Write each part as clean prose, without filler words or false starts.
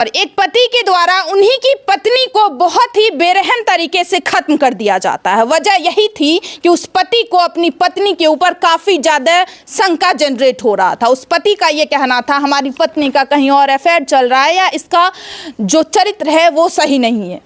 और एक पति के द्वारा उन्हीं की पत्नी को बहुत ही बेरहम तरीके से खत्म कर दिया जाता है। वजह यही थी कि उस पति को अपनी पत्नी के ऊपर काफी ज्यादा शंका जनरेट हो रहा था। उस पति का ये कहना था हमारी पत्नी का कहीं और अफेयर चल रहा है या इसका जो चरित्र है वो सही नहीं है,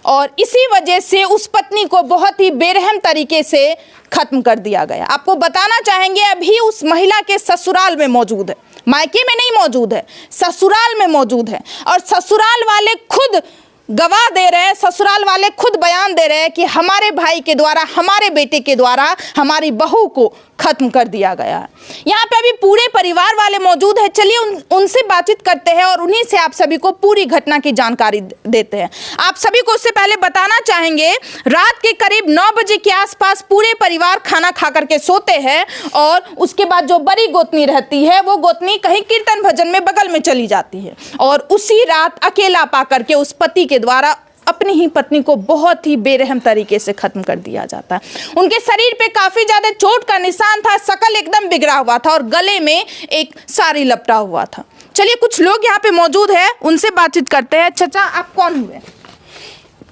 और इसी वजह से उस पत्नी को बहुत ही बेरहम तरीके से खत्म कर दिया गया। आपको बताना चाहेंगे अभी उस महिला के ससुराल में मौजूद है, मायके में नहीं मौजूद है, ससुराल में मौजूद है, और ससुराल वाले खुद गवाह दे रहे हैं, ससुराल वाले खुद बयान दे रहे हैं कि हमारे भाई के द्वारा, हमारे बेटे के द्वारा हमारी बहू को खत्म कर दिया गया है। यहाँ पे अभी पूरे परिवार वाले मौजूद हैं। चलिए उनसे बातचीत करते हैं और उन्हीं से आप सभी को पूरी घटना की जानकारी देते हैं। आप सभी को उससे पहले बताना चाहेंगे रात के करीब 9 बजे के आसपास पूरे परिवार खाना खा करके सोते हैं, और उसके बाद जो बड़ी गोतनी रहती है वो गोतनी कहीं कीर्तन भजन में बगल में चली जाती है, और उसी रात अकेला पा करके उस पति के द्वारा अपनी ही पत्नी को बहुत ही बेरहम तरीके से खत्म कर दिया जाता है। उनके शरीर पे काफी ज्यादा चोट का निशान था, शकल एकदम बिगड़ा हुआ था और गले में एक साड़ी लपटा हुआ था। चलिए कुछ लोग यहाँ पे मौजूद हैं, उनसे बातचीत करते हैं। चाचा आप कौन हुए?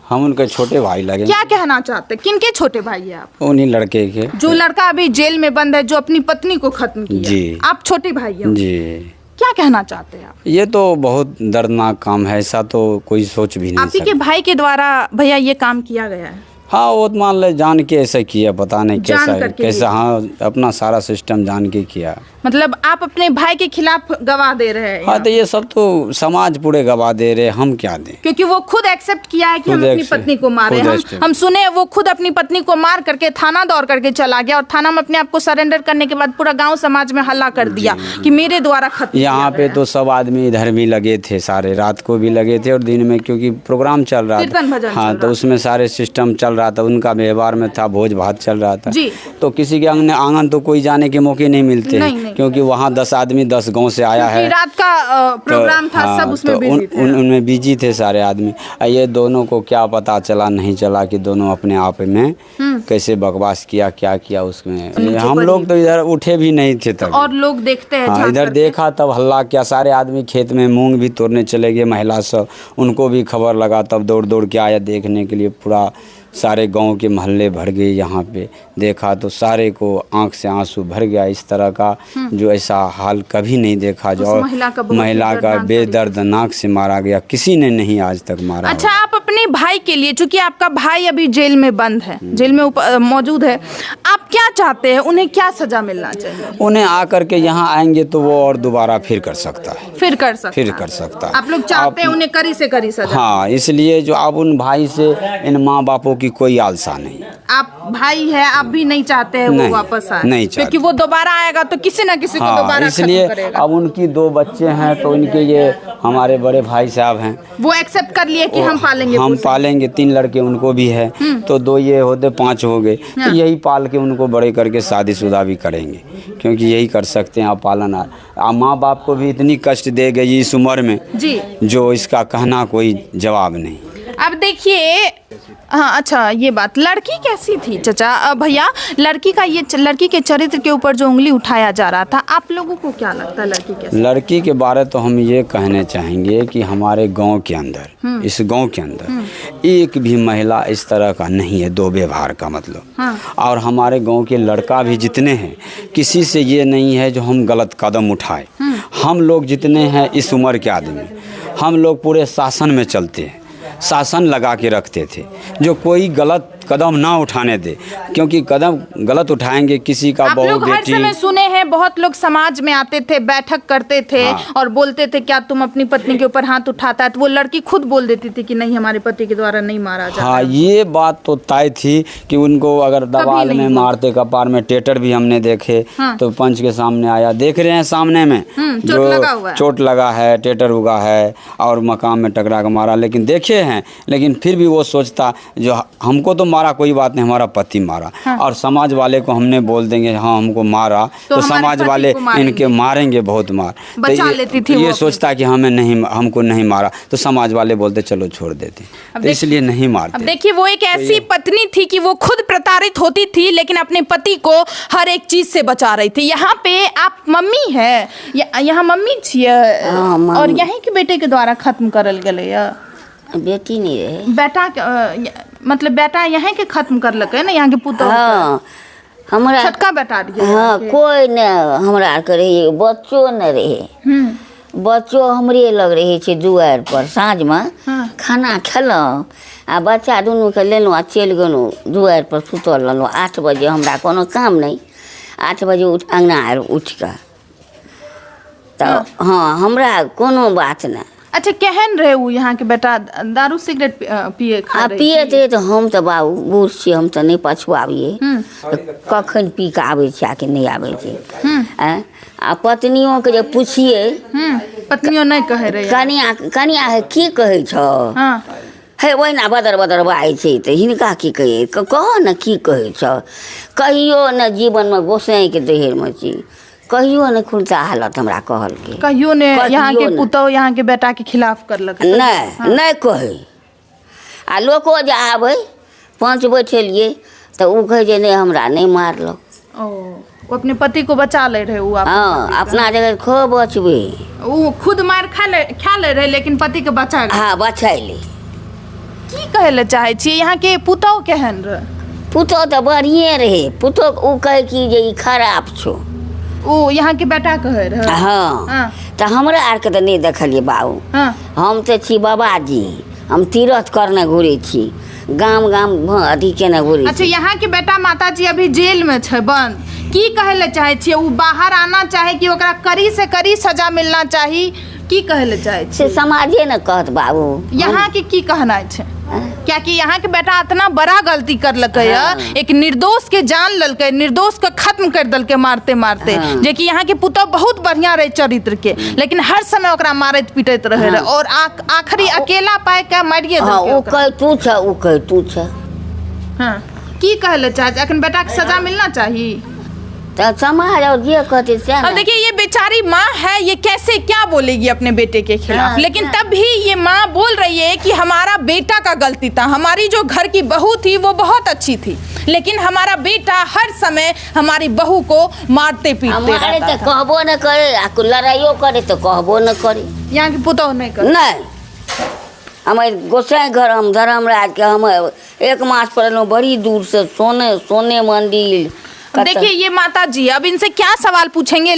हम उनके छोटे भाई लगे। क्या कहना चाहते हैं? किनके छोटे भाई है आप? उन्हीं लड़के के, जो लड़का अभी जेल में बंद है, जो अपनी पत्नी को खत्म किया। जी। आप छोटे भाई हैं जी। क्या कहना चाहते हैं आप? ये तो बहुत दर्दनाक काम है, ऐसा तो कोई सोच भी नहीं आप ही के भाई के द्वारा भैया ये काम किया गया है? हाँ, वो तो मान ले जान के ऐसा किया, पता नहीं कैसा हाँ अपना सारा सिस्टम जान के किया। मतलब आप अपने भाई के खिलाफ गवाह दे रहे हैं? हाँ, तो ये सब तो समाज पूरे गवाह दे रहे, हम क्या दें? क्योंकि वो खुद एक्सेप्ट किया है कि हम अपनी पत्नी को मारे। हम सुने वो खुद अपनी पत्नी को मार करके थाना दौड़ करके चला गया, और थाना में अपने आप को सरेंडर करने के बाद पूरा गांव समाज में हल्ला कर दिया कि मेरे द्वारा खत्म। यहाँ पे तो सब आदमी इधर भी लगे थे, सारे रात को भी लगे थे और दिन में, क्योंकि प्रोग्राम चल रहा था। हाँ, तो उसमें सारे सिस्टम चल रहा था, उनका व्यवहार में था, भोज भात चल रहा था। तो किसी के आंगन तो कोई जाने के मौके नहीं मिलते हैं, क्योंकि वहाँ 10 आदमी 10 गांव से आया है। रात का प्रोग्राम था, सब उसमें बिजी थे। उनमें बिजी थे सारे आदमी। ये दोनों को क्या पता चला नहीं चला कि दोनों अपने आप में कैसे बकवास किया, क्या किया उसमें। हम लोग तो इधर उठे भी नहीं थे तब, और लोग देखते हैं। हाँ, इधर देखा तब हल्ला किया, सारे आदमी खेत में मूंग भी तोड़ने चले गए, महिला सब, उनको भी खबर लगा, तब दौड़ दौड़ के आया देखने के लिए। पूरा सारे गांव के मोहल्ले भर गए। यहाँ पे देखा तो सारे को आंख से आंसू भर गया। इस तरह का जो ऐसा हाल कभी नहीं देखा, जो महिला का बेदर्दनाक से मारा गया, किसी ने नहीं आज तक मारा। अच्छा, आप अपने भाई के लिए, चूंकि आपका भाई अभी जेल में बंद है, जेल में मौजूद है, आप क्या चाहते हैं? उन्हें क्या सजा मिलना चाहिए? उन्हें आकर के यहाँ आएंगे तो वो और दोबारा फिर कर सकता है, फिर कर सकता है। आप लोग चाहते हैं उन्हें करी से करी सजा? हाँ, इसलिए जो अब उन भाई से, इन माँ बापों की कोई आलसा नहीं। आप भाई है, आप भी नहीं चाहते हैं वो वापस आए? नहीं, क्योंकि वो दोबारा आएगा तो किसी न किसी को दोबारा इसलिए अब उनकी 2 बच्चे हैं, तो इनके ये हमारे बड़े भाई साहब हैं, वो एक्सेप्ट कर लिए कि हम पालेंगे। 3 लड़के उनको भी है, तो 2 ये होते 5 हो गए। तो यही पाल के उनको बड़े करके शादीशुदा भी करेंगे, क्योंकि यही कर सकते हैं। आप पालन, माँ बाप को भी इतनी कष्ट दे गई इस उम्र में जी, जो इसका कहना कोई जवाब नहीं। अब देखिए, हाँ अच्छा, ये बात, लड़की कैसी थी चाचा? भैया, लड़की के चरित्र के ऊपर जो उंगली उठाया जा रहा था, आप लोगों को क्या लगता है लड़की कैसी? लड़की के बारे तो हम ये कहने चाहेंगे कि हमारे गांव के अंदर, इस गांव के अंदर एक भी महिला इस तरह का नहीं है, दो व्यवहार का मतलब। और हमारे गांव के लड़का भी जितने हैं, किसी से ये नहीं है जो हम गलत कदम उठाए। हम लोग जितने हैं इस उम्र के आदमी, हम लोग पूरे शासन में चलते हैं, शासन लगा के रखते थे, जो कोई गलत कदम ना उठाने दे, क्योंकि कदम गलत उठाएंगे किसी का बहू बेटी। हर समय सुने हैं, बहुत लोग समाज में आते थे, बैठक करते थे और बोलते थे क्या तुम अपनी पत्नी के ऊपर हाथ उठाता है, तो वो लड़की खुद बोल देती थी कि नहीं, हमारे पति के द्वारा नहीं मारा जाता। हाँ, ये बात तो तय थी कि उनको अगर दबाल में मारते, कपार में टेटर भी हमने देखे। तो पंच के सामने आया, देख रहे हैं सामने में जो चोट लगा है, टेटर उगा है और मकान में टकरा के मारा, लेकिन देखे हैं, लेकिन फिर भी वो सोचता जो हमको तो मारा कोई बात नहीं, हमारा पति मारा। हाँ। और समाज वाले को हमने बोल देंगे हाँ हमको मारा, तो हमारे समाज पति वाले को मारेंगे। इनके मारेंगे बहुत मार। बचा लेती थी वो ये अपने। सोचता कि हमें नहीं, हमको नहीं मारा, तो समाज वाले बोलते चलो छोड़ देते, तो इसलिए नहीं अब मारते। देखिए वो एक ऐसी पत्नी थी कि वो खुद प्रताड़ित होती थी लेकिन अपने पति को हर एक चीज से बचा रही थी। यहाँ पे आप मम्मी है, यहाँ मम्मी छिए हाँ, मम्मी। और यहीं के बेटे के द्वारा खत्म करल गले या बेटी नहीं रहे। बेटा मतलब बेटा यहाँ के खत्म करलकै ना, यहाँ के पुतौह हाँ हमरा छोटका बेटा रहिए। हाँ कोई न हमरा आरके रहे, बच्चो न रहे। बच्चो हमरे लग रहे छे दुआर पर साँझ में हाँ। खाना खेलहुँ आ बच्चा दुनू के लेलहुँ आ चलि गेलहुँ दुआर पर सुतल रहलहुँ। 8 बजे हमरा कोनो काम नहीं, 8 बजे अंगना आयल उठ कऽ, तऽ हाँ हमरा कोनो बात नहीं। अच्छा केहन रहे वो यहाँ के बेटा, दारू सिगरेट पिए खा आ रहे पिए थे तो हम तो बाबू बूढ़ छी, हम तो नहीं पछुआबिए। कखन पी के आबै छै आ कि नहीं आबै छै। आ पत्नियों के जे पूछिए, पत्नियों नहीं कहे रहे। कनिया है की कहै छौ, हाँ हे ओहिना बदर बदर बाजै छै, तऽ हिनका की कहिए, कह न की कहै छौ। कहियो न जीवन में गोसाई के देहर में छी, कहियो न खुलता हालत हमरा कहलकै। कहियो ने यहाँ के कहियो पुतौह यहाँ के बेटा के खिलाफ करलक। नहीं नहीं कहे। आ लोको जे आबै 5 बैठेलिए तऽ उ कहे जे नहीं हमरा नहीं मारलक। वो अपने पति को बचा ले रहे वो हाँ अपना जगह खो बचबे। वो खुद मार खा ले रहे लेकिन पति के बचा गए। हाँ बचैली। की कहे ले चाहे छी यहाँ के पुतौह केहन रहे? पुतौह तऽ बढ़िए रहे। पुतौह उ कहे कि जे ई खराब छौ। वो यहाँ के बेटा कहे रहे। हाँ हाँ। तऽ हमरा आरके तऽ नहीं देखलिए बाबू। हाँ। हम तऽ छी बाबाजी, हम तीरथ करने घुरे छी, गाम गाम अथी केने घुरे अच्छा छी। यहाँ के बेटा माता जी अभी जेल में छै बंद, की कहे ले चाहे छी? वो बाहर आना चाहे कि ओकरा कड़ी से कड़ी सजा मिलना चाहिए, की कहे ले चाहे छी? से समाजे न कहत बाबू। यहाँ के की कहना है? क्या कि यहाँ के बेटा इतना बड़ा गलती करलकै है, हाँ। एक निर्दोष के जान ललकै, निर्दोष के खत्म कर दलकै मारते मारते। हाँ। जे कि यहाँ के पुतौह बहुत बढ़िया रहे चरित्र के, लेकिन हर समय ओकरा मारत पीटत रहे रहे और आखिरी अकेला पाए के मारिए हाँ दलकै उ ओकरा। कहे तू छ, उ कहे तू छ। हाँ की कहे ले चाहे? अखन बेटा के सजा मिलना चाहिए। तो समाज और जे कहते से अब देखिए ये बेचारी माँ है, ये कैसे क्या बोलेगी अपने बेटे के खिलाफ? हाँ, लेकिन तब भी ये माँ बोल रही है कि हमारा बेटा का गलती था, हमारी जो घर की बहू थी वो बहुत अच्छी थी, लेकिन हमारा बेटा हर समय हमारी बहू को मारते पीटते हमारे रहता तो था। कहबो न करे, आ लड़ाइयो करे तो कहबो न करे। यहाँ की पुतौह नहीं कर। नहीं हमारे गोसाई घर हम धर्मराज के हम 1 मास पर बड़ी दूर से सोने मंदिर। देखिए ये माता जी, अब इनसे क्या सवाल पूछेंगे।